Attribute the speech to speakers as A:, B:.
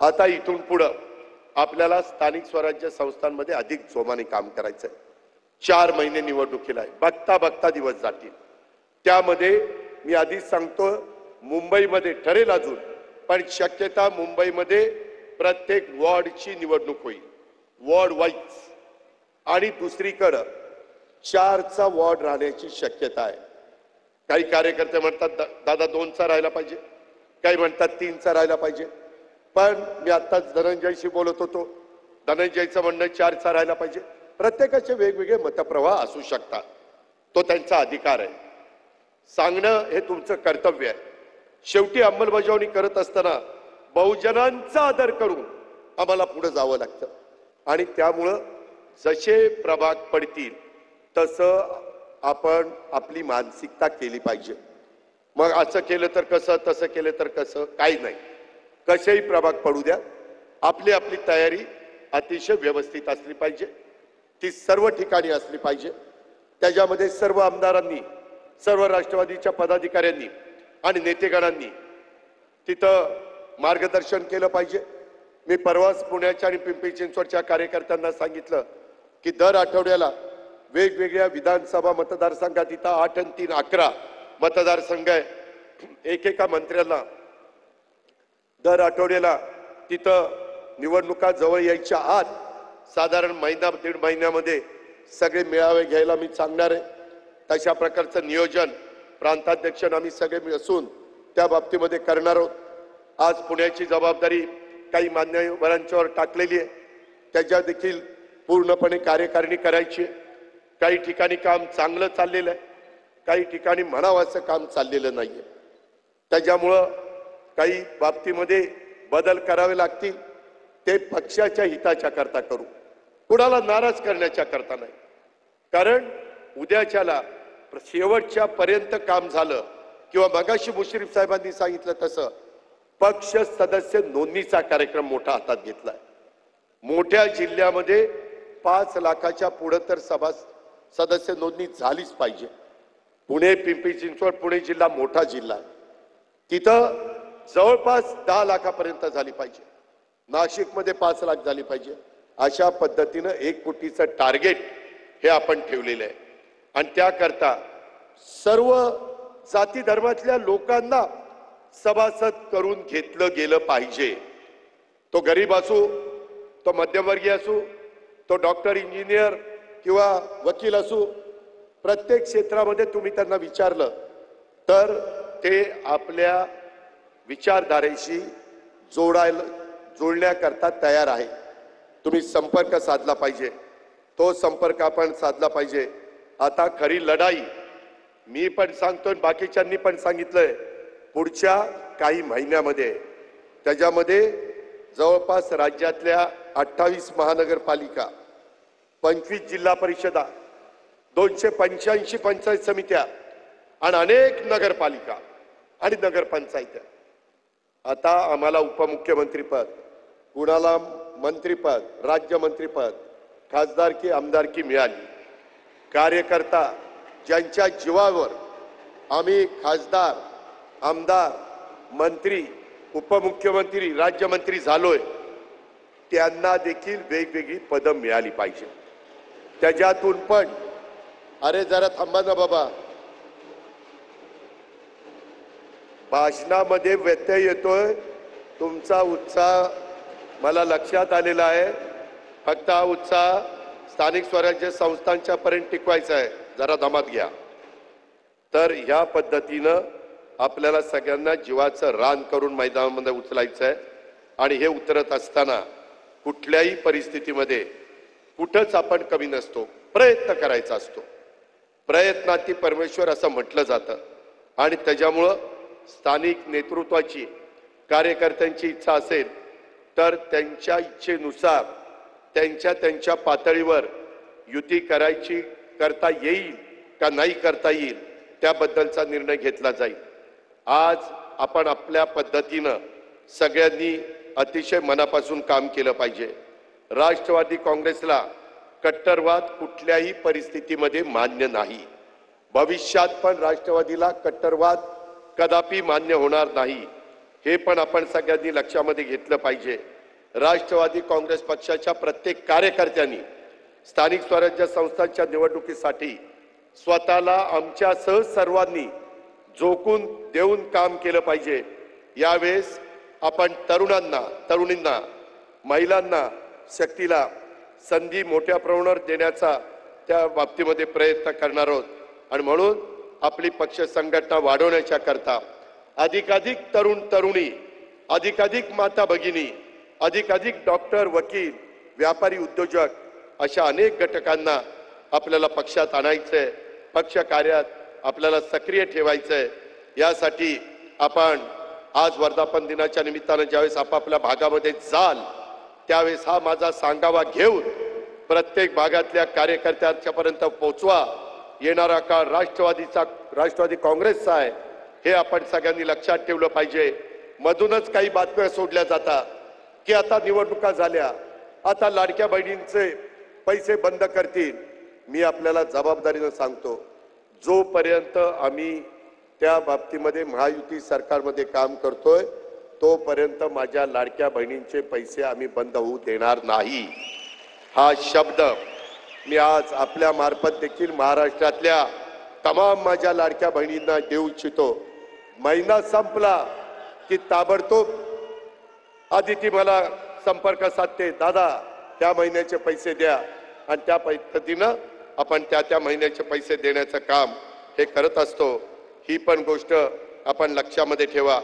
A: आता इथून पुढे आपल्याला स्थानिक स्वराज्य संस्थांमध्ये अधिक जोमाने काम करायचं आहे। 4 महिने निवडणुकीला आहे, बघता बघता दिवस जातील। त्यामध्ये मी आधीच सांगतो, मुंबईमध्ये ठरेल अजून, पण शक्यता मुंबईमध्ये प्रत्येक वॉर्डची निवडणूक होईल, वॉर्ड वाईज। आणि दुसरीकडे 4चा वॉर्ड राहण्याची शक्यता आहे। काही कार्यकर्ते म्हणतात दादा 2चा राहायला पाहिजे, काही म्हणतात 3चा राहायला पाहिजे। पण मी आताच धनंजयशी बोलत होतो, धनंजयचं म्हणणं 4चा राहायला पाहिजे। प्रत्येकाचे वेगवेगळे मतप्रवाह असू शकतात, तो त्यांचा अधिकार आहे। सांगणं हे तुमचं कर्तव्य आहे। शेवटी अंमलबजावणी करत असताना बहुजनांचा आदर करून आम्हाला पुढे जावं लागतं। आणि त्यामुळं जसे प्रभाग पडतील तसं आपण आपली मानसिकता केली पाहिजे। मग असं केलं तर कसं, तसं केलं तर कसं, काही नाही। कसेही प्रभाग पडू द्या, आपली आपली तयारी अतिशय व्यवस्थित असली पाहिजे, ती सर्व ठिकाणी असली पाहिजे। त्याच्यामध्ये सर्व आमदारांनी, सर्व राष्ट्रवादीच्या पदाधिकाऱ्यांनी आणि नेतेगणांनी तिथं मार्गदर्शन केलं पाहिजे। मी परवाच पुण्याच्या आणि पिंपरी चिंचवडच्या कार्यकर्त्यांना सांगितलं की दर आठवड्याला वेगवेगळ्या विधानसभा मतदारसंघात, इथं 8 आणि 3 11 मतदारसंघ आहे, एकेका मंत्र्याला दर आठवड्याला तिथं निवडणुका जवळ यायच्या आत साधारण महिना 1.5 महिन्यामध्ये सगळे मेळावे घ्यायला मी सांगणार आहे। तशा प्रकारचं नियोजन प्रांताध्यक्ष आम्ही सगळे मिळून त्या बाबतीमध्ये करणार आहोत। आज पुण्याची जबाबदारी काही मान्यवरांच्यावर टाकलेली आहे, त्याच्या देखील पूर्णपणे कार्यकारिणी करायची आहे। काही ठिकाणी काम चांगलं चाललेलं आहे, काही ठिकाणी म्हणावं असं काम चाललेलं नाहीये। त्याच्यामुळं काही बाबतीमध्ये बदल करावे लागतील, ते पक्षाच्या हिताच्या करता करू, कुणाला नाराज करण्याच्या करता नाही। कारण उद्याच्याला शेवटच्या पर्यंत काम झालं किंवा मगाशी मुश्रीफ साहेबांनी सांगितलं तसं पक्ष सदस्य नोंदणीचा कार्यक्रम मोठा हातात घेतलाय। मोठ्या जिल्ह्यामध्ये 5 लाखाच्या पुढे तर सभा सदस्य नोंदणी झालीच पाहिजे। पुणे, पिंपरी चिंचवड, पुणे जिल्हा मोठा जिल्हा आहे, तिथं जवळपास 10 लाखापर्यंत झाली पाहिजे। नाशिकमध्ये 5 लाख झाली पाहिजे। अशा पद्धतीनं 1 कोटीचं टार्गेट हे आपण ठेवलेलं आहे। आणि त्याकरता सर्व जाती धर्मातल्या लोकांना सभासद करून घेतलं गेलं पाहिजे। तो गरीब असो, तो मध्यमवर्गीय असो, तो डॉक्टर, इंजिनियर किंवा वकील असो, प्रत्येक क्षेत्रामध्ये तुम्ही त्यांना विचारलं तर ते आपल्या विचारधारेशी जोडण्याकरता तयार आहे। तुम्ही संपर्क साधला पाहिजे, तो संपर्क आपण साधला पाहिजे। आता खरी लढाई मी पण सांगतो, बाकीच्यांनी पण सांगितलंय, पुढच्या काही महिन्यामध्ये त्याच्यामध्ये जवळपास राज्यातल्या 28 महानगरपालिका, 25 जिल्हा परिषदा, 285 पंचायत समित्या आणि अनेक नगरपालिका आणि नगरपंचायत्या। आता आम्हाला उपमुख्यमंत्रीपद, कुणाला मंत्रीपद, राज्यमंत्रीपद, खासदारकी, आमदारकी मिळाली। कार्यकर्ता ज्यांच्या जीवावर आम्ही खासदार, आमदार, मंत्री, उपमुख्यमंत्री, राज्यमंत्री झालोय, त्यांना देखील वेगवेगळी पदं मिळाली पाहिजे। त्याच्यातून पण अरे जरा थांबा ना बाबा, भाषणामध्ये व्यत्यय येतोय, तुमचा उत्साह मला लक्षात आलेला आहे। फक्त हा उत्साह स्थानिक स्वराज्य संस्थांच्या पर्यंत टिकवायचा आहे, जरा दमात घ्या। तर ह्या पद्धतीनं आपल्याला सगळ्यांना जीवाचं रान करून मैदानामध्ये उचलायचं आहे। आणि हे उतरत असताना कुठल्याही परिस्थितीमध्ये कुठंच आपण कमी नसतो, प्रयत्न करायचा असतो। प्रयत्नाती परमेश्वर असं म्हटलं जातं। आणि त्याच्यामुळं स्थानिक नेतृत्वाची, कार्यकर्त्यांची इच्छा असेल तर त्यांच्या इच्छेनुसार त्यांच्या पातळीवर युती करायची, करता येईल का नाही करता येईल, त्याबद्दलचा निर्णय घेतला जाईल। आज आपण आपल्या पद्धतीनं सगळ्यांनी अतिशय मनापासून काम केलं पाहिजे। राष्ट्रवादी काँग्रेसला कट्टरवाद कुठल्याही परिस्थितीमध्ये मान्य नाही, भविष्यात पण राष्ट्रवादीला कट्टरवाद कदापि मान्य होणार नाही। हे पण आपण सगळ्यांनी लक्षामध्ये घेतलं पाहिजे. राष्ट्रवादी काँग्रेस पक्षाच्या प्रत्येक कार्यकर्त्यांनी स्थानिक स्वराज्य संस्थांच्या निवडणुकीसाठी स्वतःला आमच्यासह सर्वांनी झोकून देऊन काम केलं पाहिजे. यावेळेस आपण तरुणींना, महिलांना, शक्तीला संधी मोठ्या प्रमाणावर देण्याचा त्या बाबतीमध्ये प्रयत्न करणार आहोत. आणि म्हणून आपली पक्ष संघटना वाढवण्याच्या करता अधिकाधिक तरुणी, अधिकाधिक माता भगिनी, अधिकाधिक डॉक्टर, वकील, व्यापारी, उद्योजक अशा अनेक घटकांना आपल्याला पक्षात आणायचंय. पक्ष कार्यात आपल्याला सक्रिय ठेवायचंय. यासाठी आपण आज वर्धापन दिनाच्या निमित्तानं ज्यावेळेस आपापल्या भागामध्ये जाल त्यावेळेस हा माझा सांगावा घेऊन प्रत्येक भागातल्या कार्यकर्त्यांच्या पर्यंत पोहोचवा. येणारा काळ राष्ट्रवादी काँग्रेसचा आहे हे आपण सगळ्यांनी लक्षात ठेवलं पाहिजे. मधूनच काही बातम्या सोडल्या जातात की आता निवडणुका झाल्या, आता लाडक्या बहिणींचे पैसे बंद करतील. मी आपल्याला जबाबदारीनं सांगतो, जोपर्यंत आम्ही त्या बाबतीमध्ये महायुती सरकारमध्ये काम करतोय तोपर्यंत माझ्या लाडक्या बहिणींचे पैसे आम्ही बंद होऊ देणार नाही. हा शब्द मी आज आपल्या मार्फत देखील महाराष्ट्रातल्या तमाम माझ्या लाडक्या बहिणींना देऊ इच्छितो. महिना संपला की ताबडतोब आदिती मला संपर्क साधते, दादा त्या महिन्याचे पैसे द्या, आणि त्या पद्धतीनं आपण त्या महिन्याचे पैसे देण्याचं काम हे करत असतो. ही पण गोष्ट आपण लक्षामध्ये ठेवा.